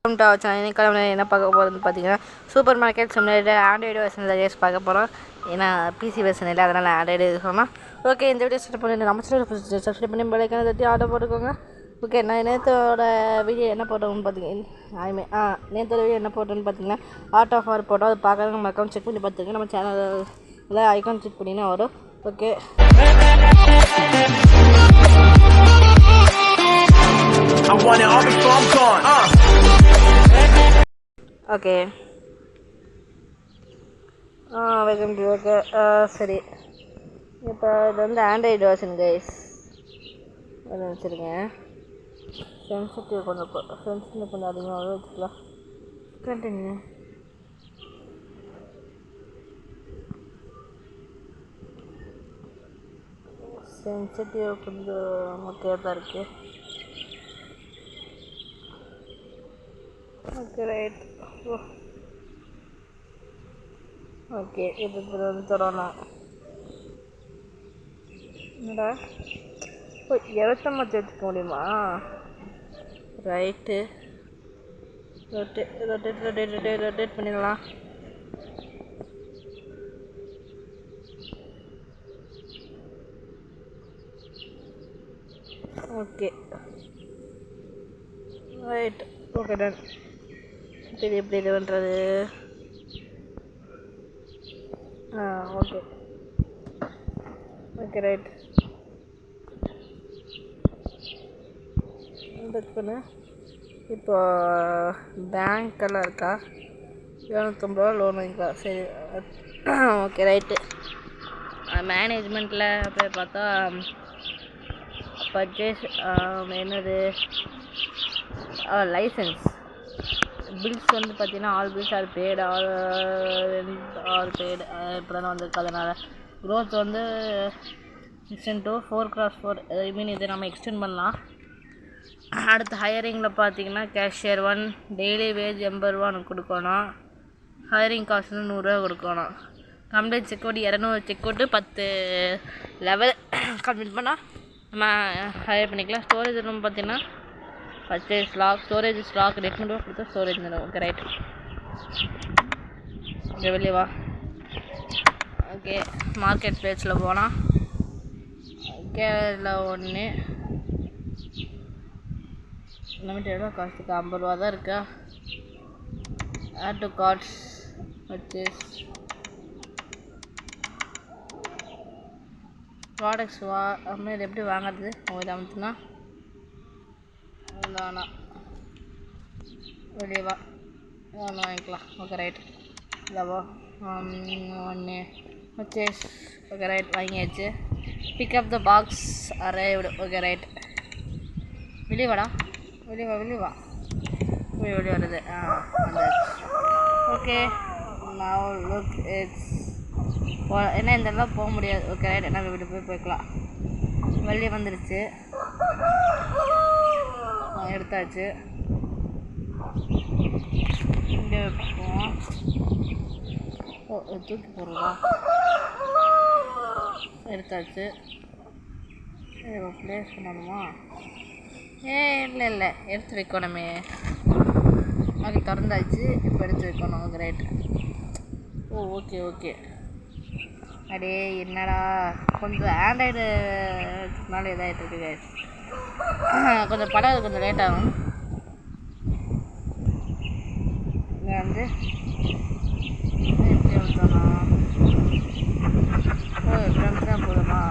என்ன பார்க்க போகிறதுன்னு பார்த்தீங்கன்னா சூப்பர் மார்க்கெட் சிமுலேட்டர் ஆண்ட்ராய்டு வெர்ஷனில் ரேஸ் பார்க்க போகிறோம். ஏன்னா பிசி வெர்ஷன் இல்லை, அதனால் ஆண்ட்ராய்டு சொன்னால் ஓகே. இந்த வீடியோ ஸ்டார்ட் பண்ணி நம்ம சேனல் சப்ஸ்கிரைப் பண்ணி பெல்லைக்கான தட்டி ஆர்டர் போட்டுக்கோங்க. ஓகே, நான் நேற்றோட வீடியோ என்ன போட்டோம்னு பார்த்தீங்கன்னா நேற்றோட வீடியோ என்ன போட்டோன்னு பார்த்தீங்கன்னா ஆர்ட் ஆஃப் ஆர் போட்டோம். அது பார்க்குறது நம்ம அக்கௌண்ட் செக் பண்ணி பார்த்துருங்க. நம்ம சேனலில் ஐக்கான் செக் பண்ணினா வரும். Okay, okay welcome to. Okay சரி, இப்போ இது வந்து ஆண்ட்ராய்டு வெர்ஷன் கைஸ். வச்சுருங்க, சென்சிட்டிவ் கொஞ்சம் அதிகமாகவே வச்சுக்கலாம். கண்டினியூ. சென்சிட்டிவ் கொஞ்சம் முக்கியம் தான் இருக்குது. Okay right. ஓகே, இப்போ வந்து தொடரலாம். என்னடா இறத்தமாக சேர்த்துக்க முடியுமா? ரைட்டு, ரொட்டேட் பண்ணிடலாம். Okay right. Okay done. இது எப்படி இது பண்ணுறது? Okay okay right. பண்ணு. இப்போ பேங்க்கெல்லாம் இருக்கா? 250 ரூபா லோன் வாங்கிக்கலாம். சரி ஓகே ரைட்டு. மேனேஜ்மெண்ட்டில் போய் பார்த்தா பர்ச்சேஸ் என்னது லைசன்ஸ் பில்ஸ் வந்து பார்த்தீங்கன்னா all bills are paid, all paid இப்போ தானே வந்திருக்கு. அதனால் க்ரோத் வந்து 6x4x4 ஐ மீன் இதை நம்ம எக்ஸ்டெண்ட் பண்ணலாம். அடுத்து ஹையரிங்கில் பார்த்தீங்கன்னா கேஷியர் 1 டெய்லி வேஜ் 80 ரூபா கொடுக்கணும். ஹையரிங் காஸ்ட் வந்து 100 ரூபா கொடுக்கணும். கம்ப்ளீட் செக்அவுட் 200 செக்அவுட்டு 10 லெவல் கம்ப்ளீட் பண்ணால் நம்ம ஹையர் பண்ணிக்கலாம். ஸ்டோரேஜ் ரூம் பார்த்தீங்கன்னா பர்ச்சேஸ் ஸ்டாக் ரெக்கமெண்ட் கொடுத்தா ஸ்டோரேஜ் தரும். Okay right. ஓகே வெளியே வா. ஓகே, மார்க்கெட் பிளேஸில் போனால் கேரளா 1 லிமிட் எவ்வளோ காஸ்ட்டுக்கு 50 ரூபா தான் இருக்கா. Add to carts purchase products இது எப்படி வாங்கிறது? இதை அமுத்துனா இல்லைண்ணா வெளியே வா, ஒன்று வாங்கிக்கலாம். Okay right. இல்லைவா 1 பர்ச்சேஸ். ஓகே ரைட், வாங்கியாச்சு. Pick up the box arrived. Okay right. வெளியே வாடா, வெளியே வா வெளியே வருது. ஓகே நவ் லுக் இட்ஸ் என்ன இந்த இடத்துல போக முடியாது. ஓகே ரைட், நம்ம வீட்டு போய்க்கலாம். வெளியே வந்துடுச்சு, எடுத்தாச்சு. இங்கே வைப்போம். தூக்கி போடுறதா? எடுத்தாச்சு. ப்ளேஸ் பண்ணணுமா? இல்லை எடுத்து வைக்கணுமே. ஓகே திறந்தாச்சு, இப்போ எடுத்து வைக்கணும். Okay right. ஓகே அடே என்னடா கொஞ்சம் ஆண்ட்ராய்டுனால இதாகிட்டு இருக்கு கைஸ். கொஞ்சம் படம் கொஞ்சம் லேட் ஆகும். இங்கே வந்து எப்படி ஊற்றணும்? தான் போதுமா?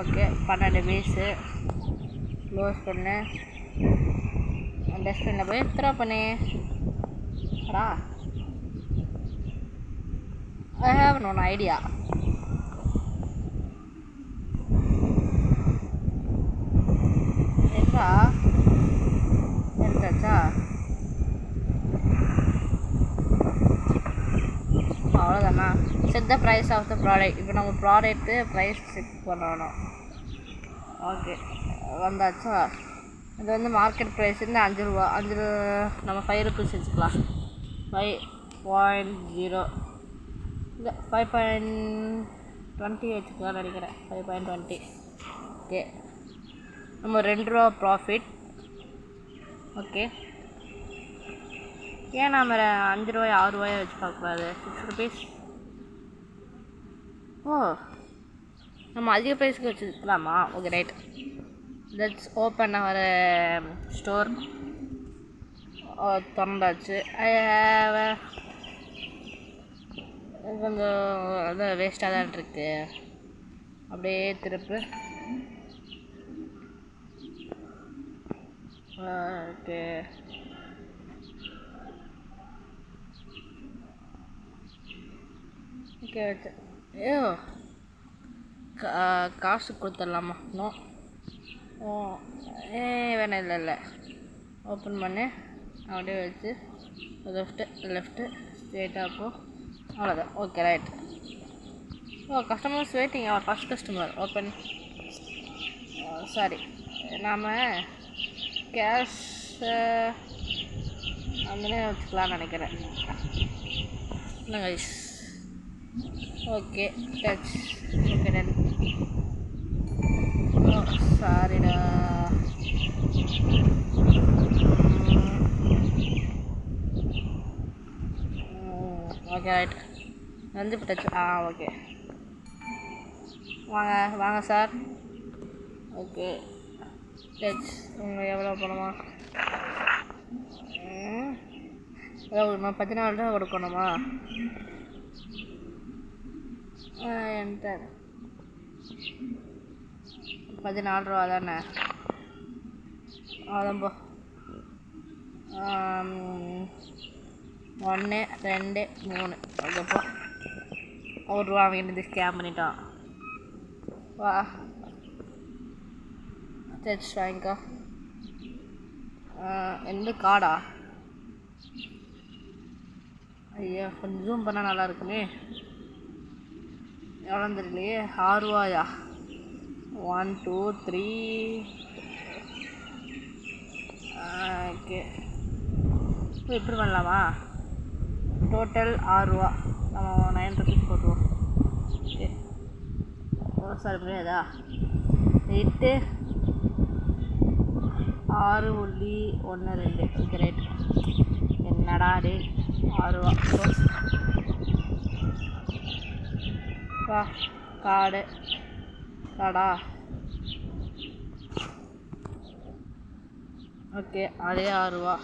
ஓகே 12 பீஸு க்ளோஸ் பண்ணு. டஸ்ட்பினில் போய் த்ரோ பண்ணு. அடா ஐ ஹாவ் நோ ஐடியா. எடுத்தாச்சா? அவ்வளோதானா? Set the price of the product. இப்போ நம்ம ப்ராடக்ட்டு ப்ரைஸ் செக் பண்ணணும். ஓகே வந்தாச்சா? இது வந்து மார்க்கெட் ப்ரைஸ் வந்து 5 ரூபா. நம்ம 5 ருபீஸ் வச்சுக்கலாம். 5.0 இல்லை 5.20 வச்சுக்கலாம் நினைக்கிறேன். 5.20. ஓகே, நம்ம 2 ரூபா ப்ராஃபிட். ஓகே ஏன் நாம் 5 ரூபாய் 6 ரூபாயை வச்சு பார்க்கக்கூடாது? 6 ருபீஸ். ஓ, நம்ம அதிக ப்ரைஸ்க்கு வச்சுக்கலாமா? Okay, right. Let's open our store. திறந்தாச்சு. கொஞ்சம் அது வேஸ்ட்டாக தான் இருக்கு. அப்படியே திருப்பு. ஓகே, ஓகே வச்சு. ஐயோ, காசு கொடுத்துடலாமா? நோ. ஓ, வேணாம். இல்லை ஓப்பன் பண்ணு. அப்படியே வச்சு லெஃப்ட்டு ஸ்ட்ரெயிட்டாக போ. அவ்வளோதான். Okay, right. Oh, customers waiting. Our first customer. Open. Sorry, நாம் கேஷ் அங்கே வச்சுக்கலான்னு நினைக்கிறேன். இல்லைங்க. Okay, touch. Okay, done. Oh, சாரிடா. Okay, right. வந்து டச். ஓகே, வாங்க சார். Okay, touch. உங்களுக்கு எவ்வளோ பணமா? எவ்வளோ கொடுக்கணும்? 14 ரூபா கொடுக்கணுமா? என்டர். 14 ரூபா தானே? அவ்வளோ. 1 2 3. ஓகேப்பா. 1 ரூபா வாங்கிட்டு ஸ்கேம் பண்ணிட்டான். வா, டச் வாங்கிக்கோ. எந்த கார்டா? ஐயா, கொஞ்சம் ஜூம் பண்ணால் நல்லா இருக்குமே. எவ்வளோ தெரியலையே. 6 ரூபாயா? 1 2 3. ஓகே, இப்படி பண்ணலாமா? டோட்டல் 6 ரூபா. நம்ம 9 ருபீஸ் போட்டுருவோம். ஓகே. சாரி, முடியாதா? 8 6.12. Okay, right. என்னடா டே? 6 ரூபா. வா, காடா. ஓகே, அதே 6 ரூபா.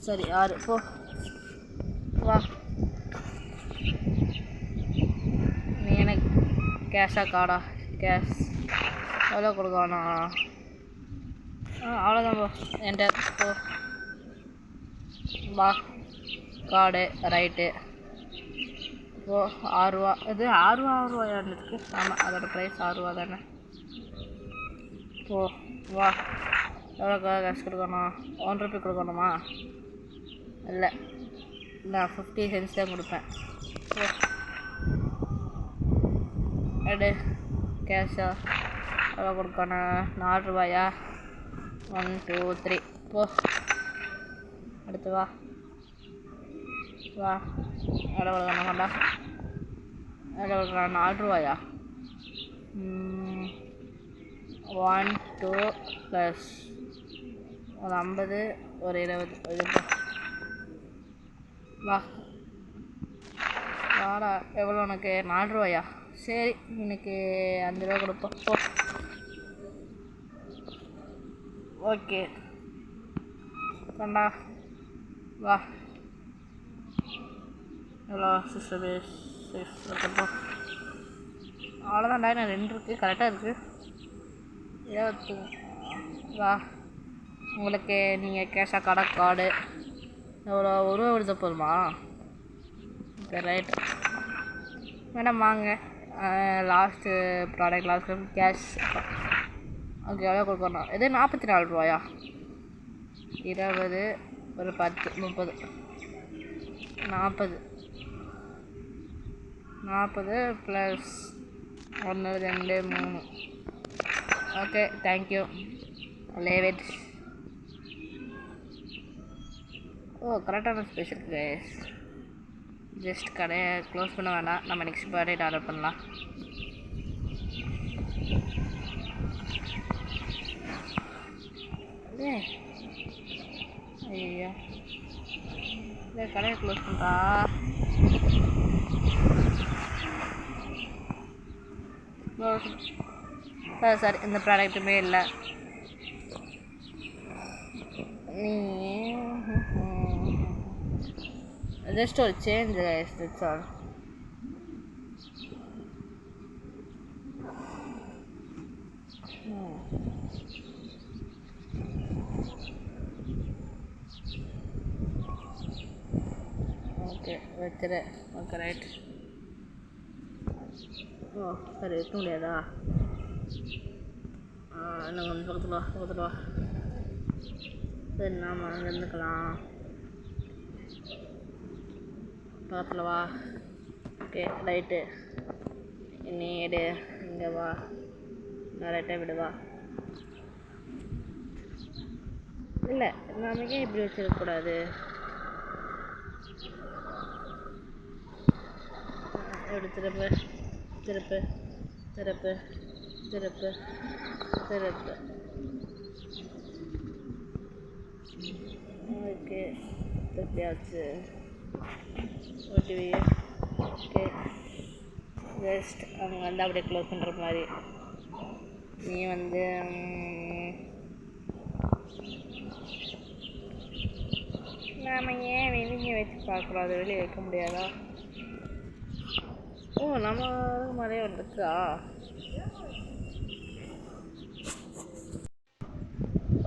சரி, 6 போ. வா, நீ எனக்கு கேஷா கார்டா? கேஷ். எவ்வளோ கொடுக்கணும்? அவ்வளோதான். போ, என்டர். போ, வா, கார்டு. ரைட்டு. இப்போ 6 ரூபா. இது 6 ரூபாயா இருக்குது? ஆமாம், அதோட ப்ரைஸ் 6 ரூபா தானே? போ, வா. எவ்வளோ கேஷ் கொடுக்கணும்? 1 ரூபி கொடுக்கணுமா? இல்லை, நான் 50 சென்ட்ஸ் தான் கொடுப்பேன். எடு கேஷா. எவ்வளோ கொடுக்கணும்? 4 ரூபாயா? 1 2 3. போ, அடுத்து வா. எவ்வளோ கொடுக்கணும்? வேண்டா. எவ்வளோ கொடுக்கணும்? 4 ரூபாயா? 1 2 ப்ளஸ் ஒரு 50 ஒரு 20. இதுப்பா. வாடா. எவ்வளோ உனக்கு? 4 ரூபாயா? சரி, இன்னைக்கு 5 ரூபா கொடுப்போம். போ. ஓகே, கொண்டா. வா. எவ்வளோ? 6 ருபீஸ். 6. ஓகேப்பா. அவ்வளோதான்டா. நான் 2 இருக்குது. கரெக்டாக இருக்குது. 20. வா. உங்களுக்கு நீங்கள் கேஷா கார்டா? கார்டு. எவ்வளோ? 1 ரூபா கொடுத்த போதுமா? Okay, right. மேடம் வாங்க. Last product, last cash. Okay, எவ்வளோ கொடுக்கணும்? இது 44 ரூபாயா? 20 ஒரு 10 30 40 plus 1 2 3. Okay, thank you. Leave it. ஓ, கரெக்டான ஸ்பெஷல் கைஸ். ஜஸ்ட் கடையை க்ளோஸ் பண்ண வேணாம். நம்ம நெக்ஸ்ட் ப்ராடக்ட் ஆர்டர் பண்ணலாம். ஐயா, இந்த கடையை க்ளோஸ் பண்ணுறா. சார் இந்த ப்ராடக்ட்டுமே இல்லை. நீ ஜஸ்ட் ஒரு சேஞ்ச் இட்ஸ் ஆல். ஓகே வச்சுரு. Okay right. ஓ சரி வைக்க முடியாதா? இன்னும் கொஞ்சம் பக்கத்தில் வா. சரி நாம் அங்கே இருந்துக்கலாம். பக்கத்தில் வா. Okay right. நீ எடு. இங்கே வா. நான் ரைட்டாக விடுவா. இல்லை நமக்கே இப்படி வச்சிருக்கக்கூடாது. எப்படி திருப்பு திருப்பு திருப்பு திருப்பு திருப்பு. ஓகே திருப்பியாச்சு. ஓடிவி. ஓகே ஜஸ்ட் அவங்க வந்து அப்படியே க்ளோஸ் பண்ணுற மாதிரி. நீ வந்து நாம் ஏன் வெளியே வச்சு பார்க்குறோம்? அதை வெளியே வைக்க முடியாதா? ஓ நம்ம மாதிரியே வந்துருக்கா?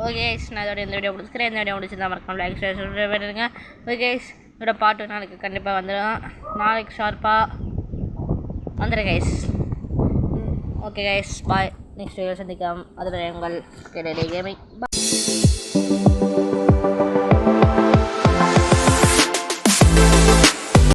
ஓகே நான் இதோட இந்த வீடியோ முடிச்சுக்கிறேன். இந்த வீடியோ முடிச்சிருந்தா மறக்காம லைக் ஷேர் பண்ணிடுங்க. ஓகே இதோட பார்ட் நாளைக்கு கண்டிப்பாக வந்துடும். நாளைக்கு ஷார்ப்பாக வந்துடுங்க guys. Okay guys bye. Next video சந்திக்கலாம். அதில் உங்கள் கேமிங்.